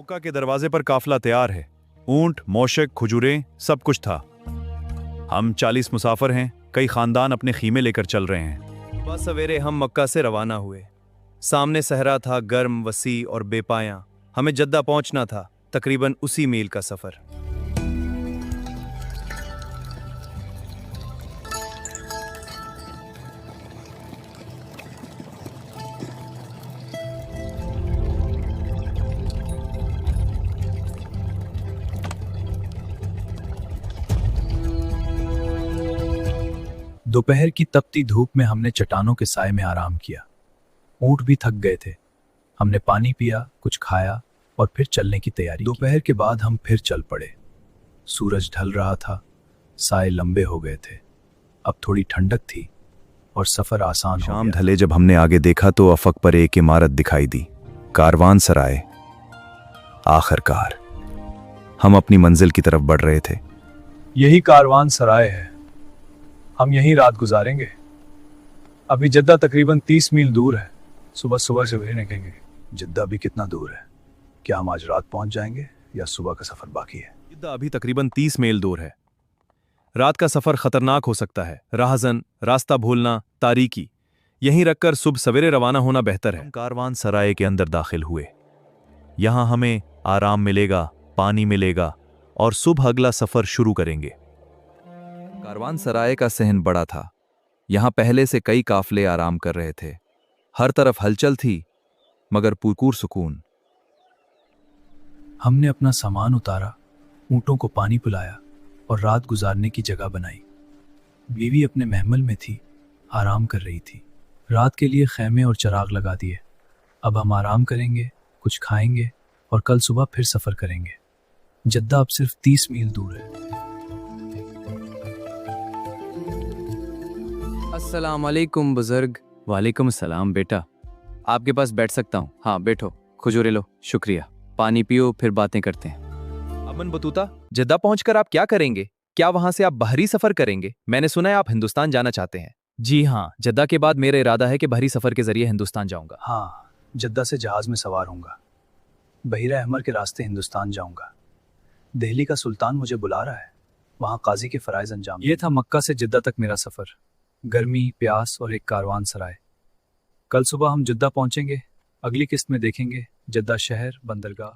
मक्का के दरवाजे पर काफिला तैयार है। ऊंट, मोशक, खजूरें, सब कुछ था। हम 40 मुसाफिर हैं। कई खानदान अपने खीमे लेकर चल रहे हैं। सुबह सवेरे हम मक्का से रवाना हुए। सामने सहरा था, गर्म, वसी और बेपायां। हमें जद्दा पहुंचना था, तकरीबन उसी मील का सफर। दोपहर की तपती धूप में हमने चट्टानों के साए में आराम किया। ऊंट भी थक गए थे। हमने पानी पिया, कुछ खाया और फिर चलने की तैयारी। दोपहर के बाद हम फिर चल पड़े। सूरज ढल रहा था, साए लंबे हो गए थे। अब थोड़ी ठंडक थी और सफर आसान हो शाम गया। ढले जब हमने आगे देखा तो अफक पर एक इमारत दिखाई दी, कारवान सराय। आखिरकार हम अपनी मंजिल की तरफ बढ़ रहे थे। यही कारवान सराय है। हम यहीं रात गुजारेंगे। अभी जद्दा तकरीबन 30 मील दूर है। सुबह सुबह सवेरे निकलेंगे। जद्दा भी कितना दूर है? क्या हम आज रात पहुंच जाएंगे या सुबह का सफर बाकी है? जद्दा अभी तकरीबन 30 मील दूर है। रात का सफर खतरनाक हो सकता है। राहजन, रास्ता भूलना, तारीकी। यहीं रखकर सुबह सवेरे रवाना होना बेहतर है। हम कारवान सराय के अंदर दाखिल हुए। यहां हमें आराम मिलेगा, पानी मिलेगा और सुबह अगला सफर शुरू करेंगे। कारवान सराय का सहन बड़ा था। यहां पहले से कई काफिले आराम कर रहे थे। हर तरफ हलचल थी, मगर पुरकुर सुकून। हमने अपना सामान उतारा, ऊंटों को पानी पिलाया और रात गुजारने की जगह बनाई। बीवी अपने महमल में थी, आराम कर रही थी। रात के लिए खैमे और चराग लगा दिए। अब हम आराम करेंगे, कुछ खाएंगे और कल सुबह फिर सफर करेंगे। जद्दा अब सिर्फ 30 मील दूर है। अस्सलाम वालेकुम बुजुर्ग। वालेकुम सलाम बेटा। आपके पास बैठ सकता हूँ? हाँ बैठो, खजूरें लो। शुक्रिया। पानी पियो, फिर बातें करते हैं। अमन बतूता, जद्दा पहुंचकर आप क्या करेंगे? क्या वहां से आप बहरी सफर करेंगे? मैंने सुना है आप हिंदुस्तान जाना चाहते हैं। जी हाँ, जद्दा के बाद मेरा इरादा है कि बहरी सफर के जरिए हिंदुस्तान जाऊंगा। हाँ, जद्दा से जहाज में सवार होऊंगा। बहीरा अहमर के रास्ते हिंदुस्तान जाऊंगा। दिल्ली का सुल्तान मुझे बुला रहा है, वहां काजी के फराइज अंजाम। ये था मक्का से जद्दा तक मेरा सफर। गर्मी, प्यास और एक कारवान सराय। कल सुबह हम जद्दा पहुंचेंगे। अगली किस्त में देखेंगे जद्दा शहर, बंदरगाह।